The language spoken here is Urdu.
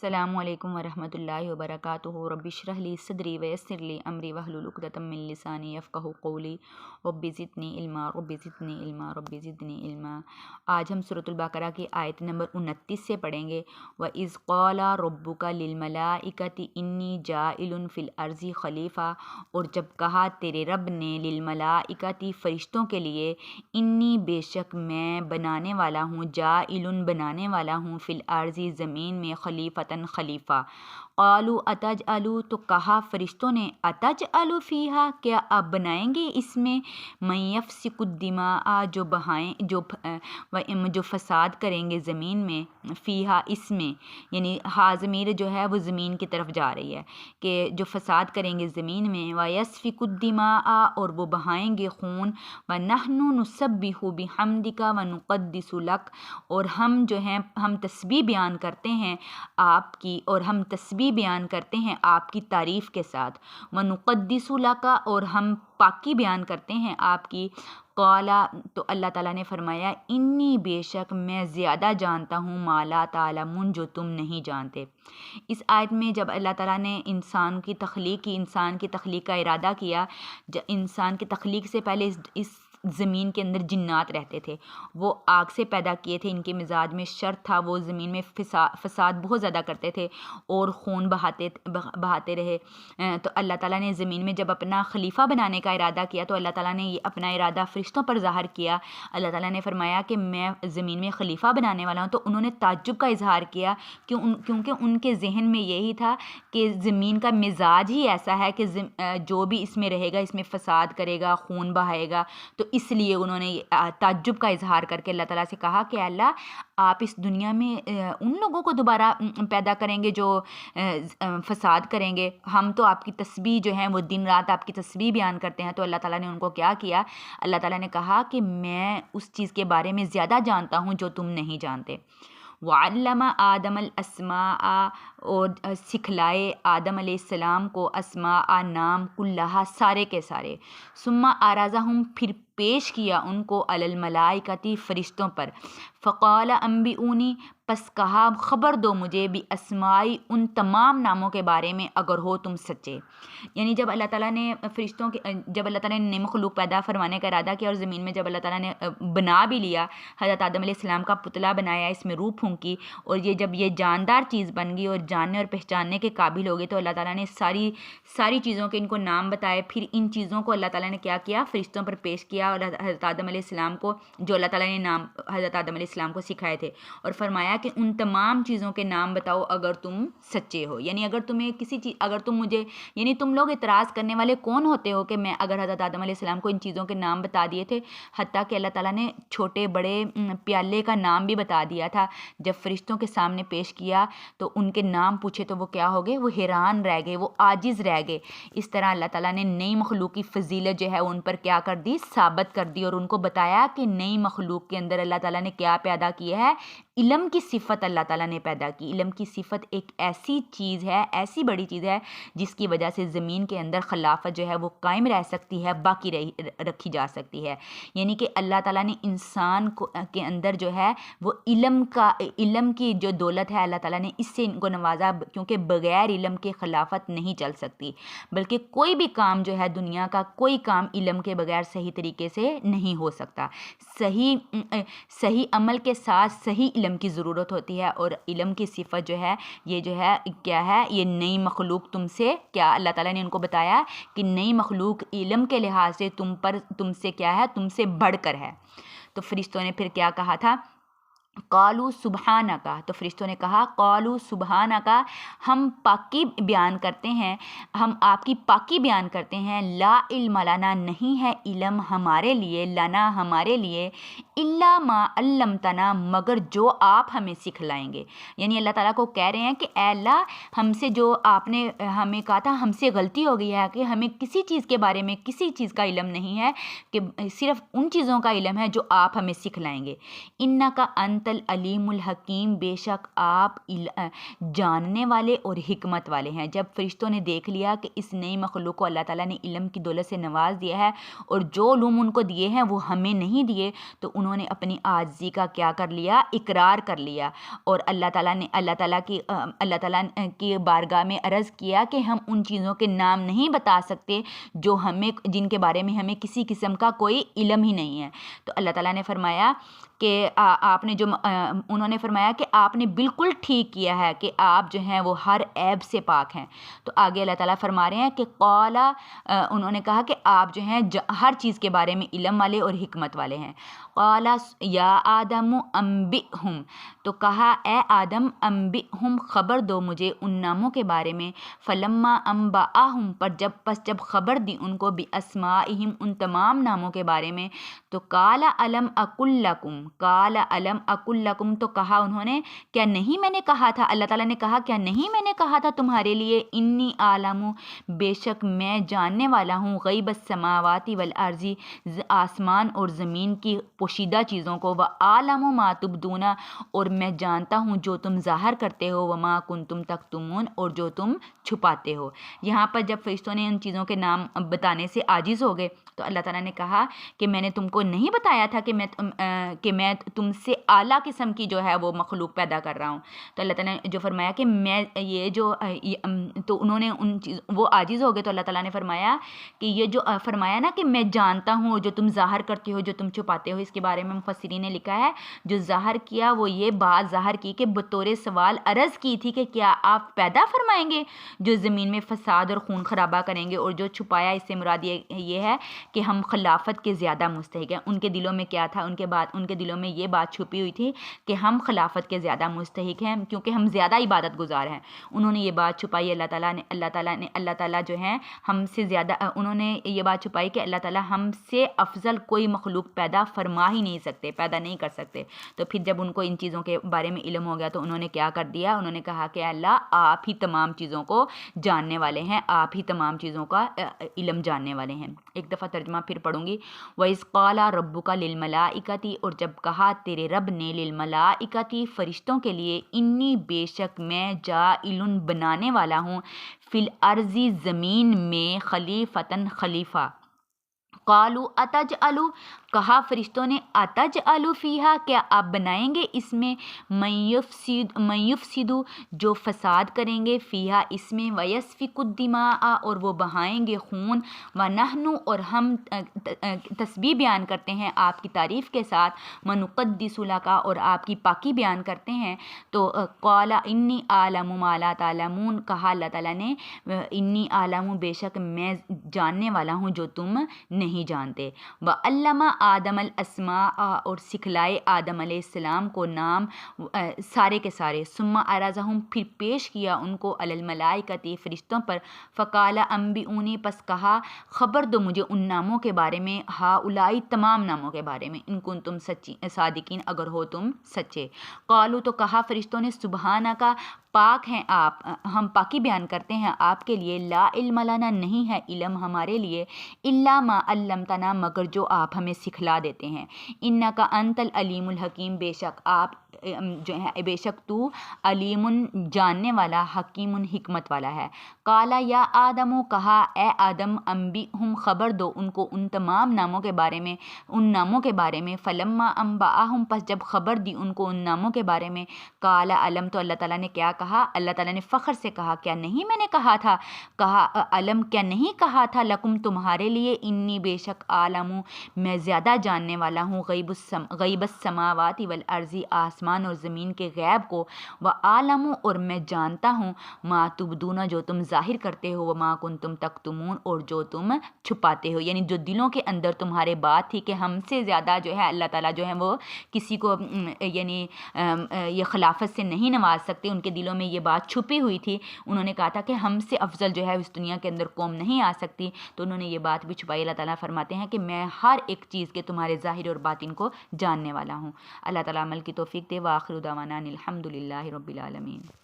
السلام علیکم ورحمۃ اللہ وبرکاتہ۔ رب اشرح لی صدری ویسر لی امری واحلل عقدۃ من لسانی یفقہوا قولی رب زدنی علما رب زدنی علما رب زدنی علما۔ آج ہم سورۃ البقرہ کی آیت نمبر 29 سے پڑھیں گے۔ وَإِذْ قَالَ رَبُّكَ لِلْمَلَائِكَةِ إِنِّي جَاعِلٌ فِي الْأَرْضِ خلیفہ، اور جب کہا تیرے رب نے للملائکۃ فرشتوں کے لیے، انی بے شک میں بنانے والا ہوں، جاعل بنانے والا ہوں، فی الارض زمین میں، خلیفتاً خلیفہ۔ قالوا اتجعل، تو کہا فرشتوں نے، اتجعل فیہا، کیا آپ بنائیں گے اس میں، من یفسک الدماء، جو فساد کریں گے زمین میں، فیہا اس میں، یعنی ہا ضمیر جو ہے وہ زمین کی طرف جا رہی ہے کہ جو فساد کریں گے زمین میں، ویسفک الدماء، اور وہ بہائیں گے خون، ونحن نسبح بحمدک ونقدس لک، اور ہم جو ہیں ہم تسبیح بیان کرتے ہیں آپ کی، اور ہم تسبیح بیان کرتے ہیں آپ کی تعریف کے ساتھ، ونقدس لک، اور ہم پاکی بیان کرتے ہیں آپ کی۔ قالا، تو اللہ تعالیٰ نے فرمایا، انی بے شک میں زیادہ جانتا ہوں، ما لا تعلمون، جو تم نہیں جانتے۔ اس آیت میں جب اللہ تعالیٰ نے انسان کی تخلیق کی، انسان کی تخلیق کا ارادہ کیا، انسان کی تخلیق سے پہلے اس زمین کے اندر جنات رہتے تھے، وہ آگ سے پیدا کیے تھے، ان کے مزاج میں شر تھا، وہ زمین میں فساد بہت زیادہ کرتے تھے اور خون بہاتے رہے۔ تو اللہ تعالیٰ نے زمین میں جب اپنا خلیفہ بنانے کا ارادہ کیا تو اللہ تعالیٰ نے یہ اپنا ارادہ فرشتوں پر ظاہر کیا۔ اللہ تعالیٰ نے فرمایا کہ میں زمین میں خلیفہ بنانے والا ہوں، تو انہوں نے تعجب کا اظہار کیا، کیونکہ ان کے ذہن میں یہی تھا کہ زمین کا مزاج ہی ایسا ہے کہ جو بھی اس میں رہے گا اس میں فساد کرے گا، خون بہائے گا، تو اس لیے انہوں نے تعجب کا اظہار کر کے اللہ تعالیٰ سے کہا کہ اللہ، آپ اس دنیا میں ان لوگوں کو دوبارہ پیدا کریں گے جو فساد کریں گے، ہم تو آپ کی تسبیح جو ہیں وہ دن رات آپ کی تسبیح بیان کرتے ہیں۔ تو اللہ تعالیٰ نے ان کو کیا کیا، اللہ تعالیٰ نے کہا کہ میں اس چیز کے بارے میں زیادہ جانتا ہوں جو تم نہیں جانتے۔ وعلم آدم الاسماء، اور سکھلائے آدم علیہ السلام کو، اسماء نام، کلہا سارے کے سارے، ثم عرضہم پھر پیش کیا ان کو، علی الملائکۃ فرشتوں پر، فقال انبئونی، پس کہا خبر دو مجھے، باسماء ان تمام ناموں کے بارے میں، اگر ہو تم سچے۔ یعنی جب اللہ تعالیٰ نے جب اللہ تعالیٰ نے نئی مخلوق پیدا فرمانے کا ارادہ کیا اور زمین میں جب اللہ تعالیٰ نے بنا بھی لیا، حضرت آدم علیہ السلام کا پتلا بنایا، اس میں روح پھونکی، اور جب یہ جاندار چیز بن گئی اور جاننے اور پہچاننے کے قابل ہو گئی، تو اللہ تعالیٰ نے ساری چیزوں کے ان کو نام بتائے۔ پھر ان چیزوں کو اللہ تعالیٰ نے کیا کیا، فرشتوں پر پیش کیا، اور حضرت آدم علیہ السلام کو جو اللہ تعالیٰ نے نام حضرت آدم علیہ السلام کو سکھائے تھے، اور فرمایا کہ ان تمام چیزوں کے نام بتاؤ اگر تم سچے ہو، یعنی اگر تمہیں اگر تم مجھے، یعنی تم لوگ اعتراض کرنے والے کون ہوتے ہو کہ میں اگر حضرت آدم علیہ السلام کو ان چیزوں کے نام بتا دیے تھے، حتیٰ کہ اللہ تعالیٰ نے چھوٹے بڑے پیالے کا نام بھی بتا دیا تھا، جب فرشتوں کے سامنے پیش کیا تو ان کے نام پوچھے تو وہ کیا ہو گئے، وہ حیران رہ گئے، وہ عاجز رہ گئے۔ اس طرح اللہ تعالیٰ نے نئی مخلوق کی فضیلت جو ہے ان پر کیا کر دی، ثابت کر دی، اور ان کو بتایا کہ نئی مخلوق کے اندر اللہ تعالیٰ نے کیا پیدا کیا ہے، علم کی صفت اللہ تعالیٰ نے پیدا کی۔ علم کی صفت ایک ایسی چیز ہے، ایسی بڑی چیز ہے جس کی وجہ سے زمین کے اندر خلافت جو ہے وہ قائم رہ سکتی ہے، باقی رکھی جا سکتی ہے۔ یعنی کہ اللہ تعالیٰ نے انسان کے اندر جو ہے وہ علم کی جو دولت ہے، اللہ تعالیٰ نے اس سے ان کو نوازا، کیونکہ بغیر علم کے خلافت نہیں چل سکتی، بلکہ کوئی بھی کام جو ہے دنیا کا، کوئی کام علم کے بغیر صحیح طریقے سے نہیں ہو سکتا۔ صحیح عمل کے ساتھ صحیح علم کی ضرورت ہوتی ہے، اور علم کی صفت جو ہے یہ جو ہے کیا ہے، یہ نئی مخلوق تم سے کیا، اللہ تعالیٰ نے ان کو بتایا کہ نئی مخلوق علم کے لحاظ سے تم سے کیا ہے، تم سے بڑھ کر ہے۔ تو فرشتوں نے پھر کیا کہا تھا، قالوا سبحانک، تو فرشتوں نے کہا قالوا سبحانک، ہم پاکی بیان کرتے ہیں، ہم آپ کی پاکی بیان کرتے ہیں، لا علم لنا، نہیں ہے علم ہمارے لیے، لنا ہمارے لیے، الا ما علمتنا، مگر جو آپ ہمیں سکھلائیں گے۔ یعنی اللہ تعالیٰ کو کہہ رہے ہیں کہ اے اللہ، ہم سے جو آپ نے ہمیں کہا تھا، ہم سے غلطی ہو گئی ہے کہ ہمیں کسی چیز کے بارے میں کسی چیز کا علم نہیں ہے، کہ صرف ان چیزوں کا علم ہے جو آپ ہمیں سکھلائیں گے۔ انک انت انتل علیم الحکیم، بے شک آپ جاننے والے اور حکمت والے ہیں۔ جب فرشتوں نے دیکھ لیا کہ اس نئی مخلوق کو اللہ تعالیٰ نے علم کی دولت سے نواز دیا ہے اور جو علوم ان کو دیے ہیں وہ ہمیں نہیں دیے، تو انہوں نے اپنی عاجزی کا کیا کر لیا؟ اقرار کر لیا، اور اللہ تعالیٰ کی بارگاہ میں عرض کیا کہ ہم ان چیزوں کے نام نہیں بتا سکتے جن کے بارے میں ہمیں کسی قسم کا کوئی علم ہی نہیں ہے۔ تو اللہ تعالیٰ نے فرمایا کہ انہوں نے فرمایا کہ آپ نے بالکل ٹھیک کیا ہے کہ آپ جو ہیں وہ ہر عیب سے پاک ہیں۔ تو آگے اللہ تعالیٰ فرما رہے ہیں کہ انہوں نے کہا کہ آپ جو ہیں ہر چیز کے بارے میں علم والے اور حکمت والے ہیں۔ قال یا آدم انبئہم، تو کہا اے آدم انبئہم، خبر دو مجھے ان ناموں کے بارے میں۔ فلما انبأہم، پس جب خبر دی ان کو، باسمائہم، ان تمام ناموں کے بارے میں، تو قال الم اقل لکم، تو کہا انہوں نے کیا نہیں میں نے کہا تھا، اللہ تعالیٰ نے کہا کیا نہیں میں نے کہا تھا تمہارے لیے، انی عالم، بے شک میں جاننے والا ہوں، غیب السماوات والارض، آسمان اور زمین کی پوشیدہ چیزوں کو، وعالم ما تبدون، اور میں جانتا ہوں جو تم ظاہر کرتے ہو، وما کنتم تکتمون، اور جو تم چھپاتے ہو۔ یہاں پر جب فرشتوں نے ان چیزوں کے نام بتانے سے عاجز ہو گئے تو اللہ تعالیٰ نے کہا کہ میں نے تم کو نہیں بتایا تھا کہ میں تم سے اعلیٰ قسم کی جو ہے وہ مخلوق پیدا کر رہا ہوں۔ تو اللہ تعالیٰ نے جو فرمایا کہ میں تو انہوں نے وہ عاجز ہو گئے، تو اللہ تعالیٰ نے فرمایا کہ یہ جو فرمایا نا کہ میں جانتا ہوں جو تم ظاہر کرتے ہو جو تم چھپاتے ہو، اس کے بارے میں مفسرین نے لکھا ہے جو ظاہر کیا وہ یہ بات ظاہر کی کہ بطور سوال عرض کی تھی کہ کیا آپ پیدا فرمائیں گے جو زمین میں فساد اور خون خرابہ کریں گے، اور جو چھپایا اس سے مراد یہ ہے کہ ہم خلافت کے زیادہ مستحق ہیں۔ ان کے دلوں میں کیا تھا؟ ان کے دلوں میں یہ بات چھپی ہوئی تھی کہ ہم خلافت کے زیادہ مستحق ہیں کیونکہ ہم زیادہ عبادت گزار ہیں۔ انہوں نے یہ بات چھپائی، اللہ تعالیٰ جو ہیں ہم سے زیادہ، انہوں نے یہ بات چھپائی کہ اللہ تعالیٰ ہم سے افضل کوئی مخلوق پیدا فرما ہی نہیں سکتے، پیدا نہیں کر سکتے۔ تو پھر جب ان کو ان چیزوں کے بارے میں علم ہو گیا تو انہوں نے کیا کر دیا؟ انہوں نے کہا کہ اللہ آپ ہی تمام چیزوں کو جاننے والے ہیں، آپ ہی تمام چیزوں کا علم جاننے والے ہیں۔ ایک دفعہ ترجمہ پھر پڑھوں گی۔ وَإِذْ قَالَ رَبُّكَ لِلْمَلَائِكَةِ، اور جب کہا تیرے رب نے، لِلْمَلَائِكَةِ، فرشتوں کے لیے، انی بے شک میں جاعل بنانے والا ہوں، فی الارض زمین میں، خلیفتاً خلیفہ۔ قالوا اتجعل، کہا فرشتوں نے، اتجعل فیہا، کیا آپ بنائیں گے اس میں، من یفسد، جو فساد کریں گے، فیہا اس میں، ویسفک الدماء، اور وہ بہائیں گے خون، ونحن، اور ہم تسبیح بیان کرتے ہیں آپ کی تعریف کے ساتھ، ونقدس لک، اور آپ کی پاکی بیان کرتے ہیں۔ تو قال انی اعلم ما لا تعلمون، کہا اللہ تعالیٰ نے انی اعلم، بے شک میں جاننے والا ہوں جو تم نہیں جانتے۔ وعلم آدم الاسماء، اور سکھلائے آدم علیہ السلام کو نام سارے کے سارے، ثم عرضہم، پھر پیش کیا ان کو، علی الملائکۃ، فرشتوں پر، فقال انبئونی، پس کہا خبر دو مجھے ان ناموں کے بارے میں، ہؤلاء، تمام ناموں کے بارے میں، ان کنتم صادقین، اگر ہو تم سچے۔ قالوا، تو کہا فرشتوں نے، سبحانک، پاک ہیں آپ، ہم پاکی بیان کرتے ہیں آپ کے لیے، لا علم لنا، نہیں ہے علم ہمارے لیے، الا ما علمتنا، مگر جو آپ ہمیں سکھلا دیتے ہیں، انک انت العلیم الحکیم، بے شک آپ جو ہے، بے شک تو علیم، جاننے والا، حکیم، حکمت والا ہے۔ قال یا آدم، کہا اے آدم، انبئہم، خبر دو ان کو ان تمام ناموں کے بارے میں، ان ناموں کے بارے میں، فلما انبأہم، پس جب خبر دی ان کو ان ناموں کے بارے میں، قال علم، تو اللہ تعالیٰ نے کیا کہا؟ اللہ تعالیٰ نے فخر سے کہا کیا نہیں میں نے کہا تھا، کہا علم، کیا نہیں کہا تھا، لکم، تمہارے لیے، انی بے شک عالم، میں زیادہ جاننے والا ہوں، غیب السماوات والارض، آسمان اور زمین کے غیب کو، وعالم، اور میں جانتا ہوں، ما تبدون، جو تم ظاہر کرتے ہو، وما کنتم تکتمون، اور جو تم چھپاتے ہو، یعنی جو دلوں کے اندر تمہارے بات تھی کہ ہم سے زیادہ جو ہے اللہ تعالیٰ جو ہے وہ کسی کو یعنی یہ خلافت سے نہیں نواز سکتے، ان کے دلوں میں یہ بات چھپی ہوئی تھی، انہوں نے کہا تھا کہ ہم سے افضل جو ہے اس دنیا کے اندر قوم نہیں آ سکتی، تو انہوں نے یہ بات بھی چھپائی۔ اللہ تعالیٰ فرماتے ہیں کہ میں ہر ایک چیز کے تمہارے ظاہر اور باطن کو جاننے والا ہوں۔ اللہ تعالیٰ عمل کی توفیق دے۔ وآخر دعوانا ان الحمد للہ رب العالمین۔